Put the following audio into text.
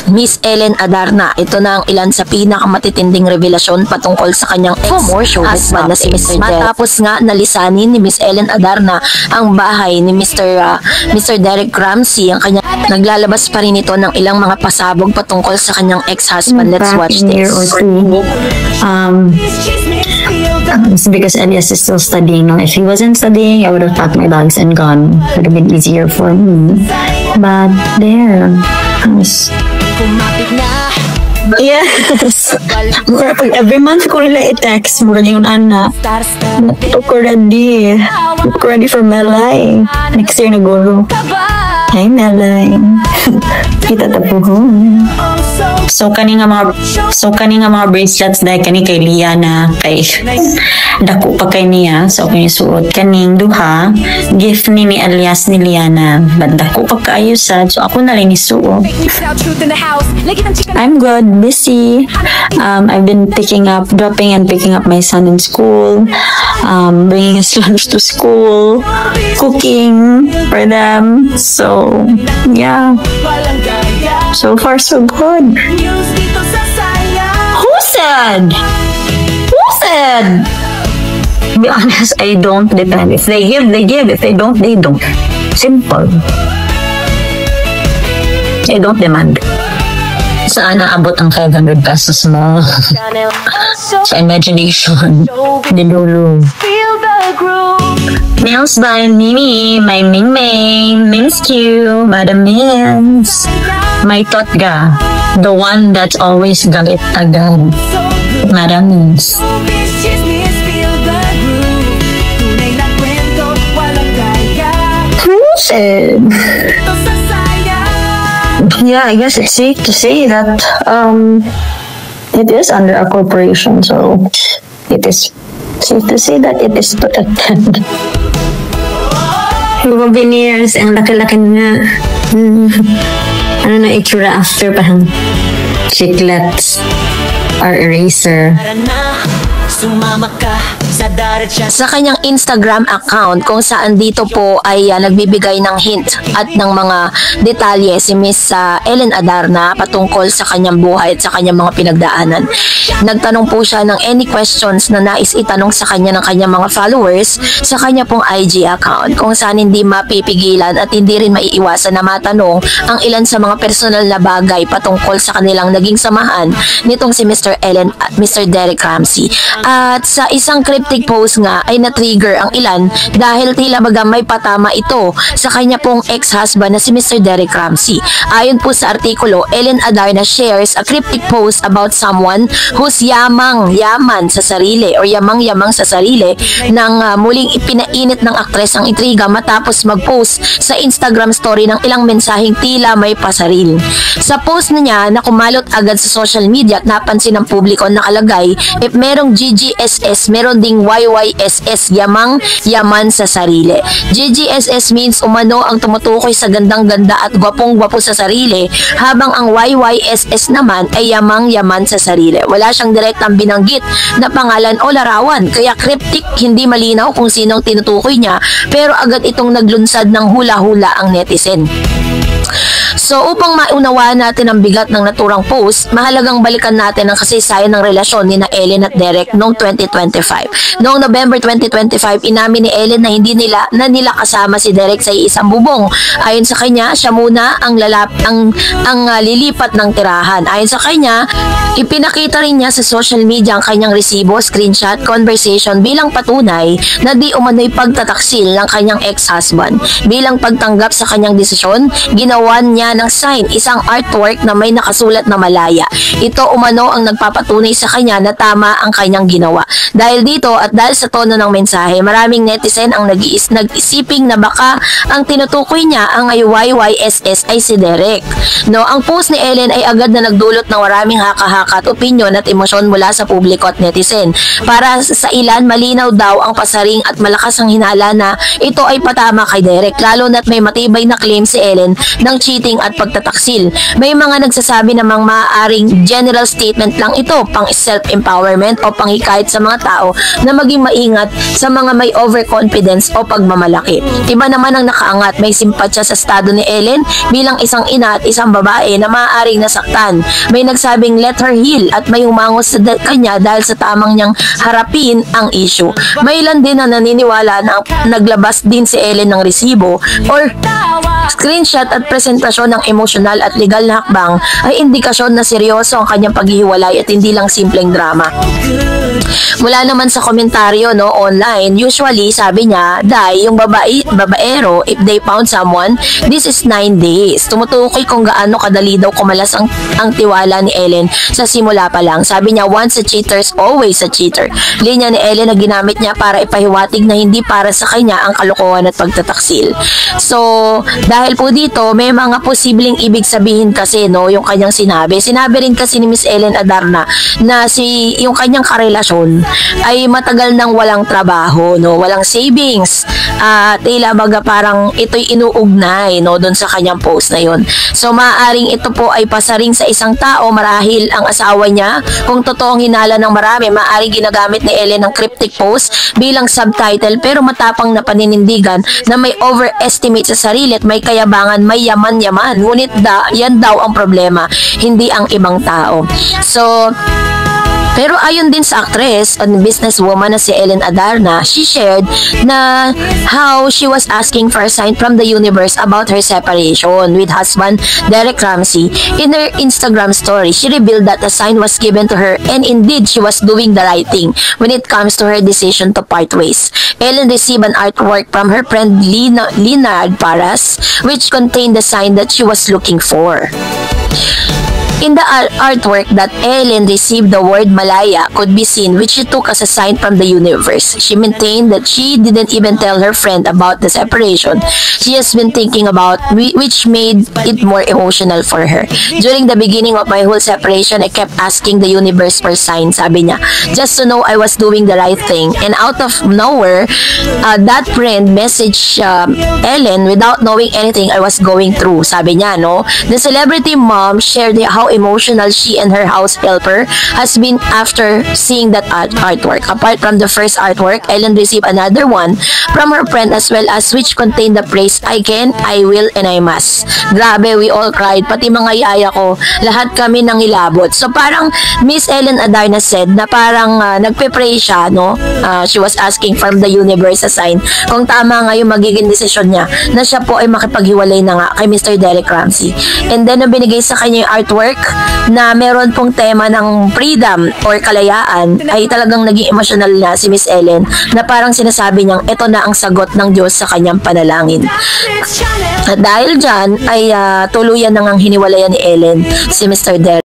Miss Ellen Adarna. Ito na ang ilan sa pinakamatitinding revelasyon patungkol sa kanyang ex-husband na si Mr. Derek. Matapos nga nalisanin ni Miss Ellen Adarna ang bahay ni Mr. Derek Ramsey, ang kanya naglalabas pa rin ito ng ilang mga pasabog patungkol sa kanyang ex-husband. Let's watch this. It's because Elias is still studying. No? If he wasn't studying, I would have packed my bags and gone. It would have been easier for me. But there, yes. Every month ko nila i-text mo rin yung anak. Look ready. Look ready for Melay. Next year na guro. Hi Melay. Kita tapuhon. So kani nga mga bracelets dahil kani kay Liana kay dako pa kay niya, so kani suot kaning duha gift ni alias ni Liana, but dako pa kaayo sad, so ako na lang ni suot. I'm good, busy. I've been dropping and picking up my son in school, bringing his lunch to school, cooking for them. So yeah, so far so good. Who said? To be honest, I don't depend. If they give, they give. If they don't, they don't. Simple. I don't demand. Saan naabot ang 500 pesos mo? Sa imagination. Dilulu. Nails by Mimi, my Ming Ming, Ming's Q, Madam Mins. My Totga, the one that's always galit agad. Madam Mins. Who said? Yeah, I guess it's safe to say that it is under a corporation, so it is safe to say that it is protected. Yung veneers, ang laki-laki na ano na itsura after, parang chiclets or eraser. Sa kanyang Instagram account kung saan dito po ay nagbibigay ng hint at ng mga detalye si Miss Ellen Adarna patungkol sa kanyang buhay at sa kanyang mga pinagdaanan. Nagtanong po siya ng any questions na nais itanong sa kanya ng kanyang mga followers sa kanya pong IG account, kung saan hindi mapipigilan at hindi rin maiiwasan na matanong ang ilan sa mga personal na bagay patungkol sa kanilang naging samahan nitong si Mr. Derek Ramsey. At sa isang cryptic post nga ay na-trigger ang ilan dahil tila baga may patama ito sa kanya pong ex-husband na si Mr. Derek Ramsey. Ayon po sa artikulo, Ellen Adarna shares a cryptic post about someone who's yaman sa sarili or yamang sa sarili nang muling ipinainit ng aktres ang intriga matapos mag-post sa Instagram story ng ilang mensaheng tila may pasaril. Sa post na niya na kumalot agad sa social media at napansin ng publiko nakalagay, if merong GGSS, meron ding YYSS, yaman sa sarili. GGSS means umano ang tumutukoy sa gandang-ganda at gwapong-gwapo sa sarili, habang ang YYSS naman ay yaman sa sarili. Wala siyang direktang binanggit na pangalan o larawan, kaya cryptic, hindi malinaw kung sinong tinutukoy niya, pero agad itong naglunsad ng hula-hula ang netizen. So upang maunawaan natin ang bigat ng naturang post, mahalagang balikan natin ang kasaysayan ng relasyon ni na Ellen at Derek noong 2025. Noong November 2025, inamin ni Ellen na hindi nila kasama si Derek sa isang bubong. Ayon sa kanya, siya muna ang lilipat ng tirahan. Ayon sa kanya, ipinakita rin niya sa social media ang kanyang resibo, screenshot, conversation bilang patunay na di umano'y pagtataksil ng kanyang ex-husband. Bilang pagtanggap sa kanyang desisyon, ginawan niya ng sign, isang artwork na may nakasulat na Malaya. Ito umano ang nagpapatunay sa kanya na tama ang kanyang ginawa. Dahil dito at dahil sa tono ng mensahe, maraming netizen ang nag-isiping na baka ang tinutukoy niya ang YYSS ay si Derek. No, ang post ni Ellen ay agad na nagdulot ng maraming haka-haka at opinyon at emosyon mula sa publiko at netizen. Para sa ilan, malinaw daw ang pasaring at malakas ang hinala na ito ay patama kay Derek, lalo na't may matibay na claim si Ellen ng cheating at pagtataksil. May mga nagsasabi namang maaaring general statement lang ito, pang self-empowerment o panghikayat sa mga tao na maging maingat sa mga may overconfidence o pagmamalaki. Iba naman ang nakaangat, may simpatya sa estado ni Ellen bilang isang ina at isang babae na maaaring nasaktan. May nagsabing let her heal at may umangos sa kanya dahil sa tamang niyang harapin ang issue. May ilan din na naniniwala na naglabas din si Ellen ng resibo or screenshot at presentasyon ng emosyonal at legal na hakbang ay indikasyon na seryoso ang kanyang paghihiwalay at hindi lang simpleng drama. Mula naman sa komentaryo online, usually sabi niya, dahil yung babaero, if they found someone, this is 9 days. Tumutukoy kung gaano kadali daw kumalas ang tiwala ni Ellen sa simula pa lang. Sabi niya, once a cheater is always a cheater. Linya ni Ellen na ginamit niya para ipahiwatig na hindi para sa kanya ang kalokohan at pagtataksil. So, dahil po dito, may mga posibleng ibig sabihin kasi yung kanyang sinabi. Sinabi rin kasi ni Miss Ellen Adarna na yung kanyang karelasyon ay matagal nang walang trabaho, walang savings. Tila baga parang ito'y inuugnay doon sa kanyang post na yun. So maaaring ito po ay pasaring sa isang tao marahil ang asawa niya. Kung totoong hinala ng marami, maaaring ginagamit ni Ellen ang cryptic post bilang subtitle pero matapang na paninindigan na may overestimate sa sarili at may kayabangan, may yaman-yaman. Ngunit yan daw ang problema, hindi ang ibang tao. So, pero ayon din sa actress and businesswoman na si Ellen Adarna, she shared na how she was asking for a sign from the universe about her separation with husband Derek Ramsey. In her Instagram story, she revealed that a sign was given to her and indeed she was doing the right thing when it comes to her decision to part ways. Ellen received an artwork from her friend Leonard Paras, which contained the sign that she was looking for. In the artwork that Ellen received, the word Malaya could be seen, which she took as a sign from the universe. She maintained that she didn't even tell her friend about the separation she has been thinking about, which made it more emotional for her. During the beginning of my whole separation, I kept asking the universe for signs, sabi niya, just to know I was doing the right thing. And out of nowhere, that friend messaged Ellen without knowing anything I was going through, sabi niya, The celebrity mom shared how emotional she and her house helper has been after seeing that artwork. Apart from the first artwork, Ellen received another one from her friend as well, as which contained the phrase, I can, I will, and I must. Grabe, we all cried. Pati mga yaya ko, lahat kami nang ilabot. So parang Miss Ellen Adarna said na parang nagpe-pray siya, she was asking from the universe a sign kung tama nga yung magiging desisyon niya na siya po ay makipaghiwalay na nga kay Mr. Derek Ramsey. And then, binigay sa kanya yung artwork na meron pong tema ng freedom or kalayaan, ay talagang naging emotional na si Miss Ellen na parang sinasabi niyang ito na ang sagot ng Diyos sa kanyang panalangin. At dahil dyan ay tuluyan nang hiniwalayan ni Ellen si Mr. Derek.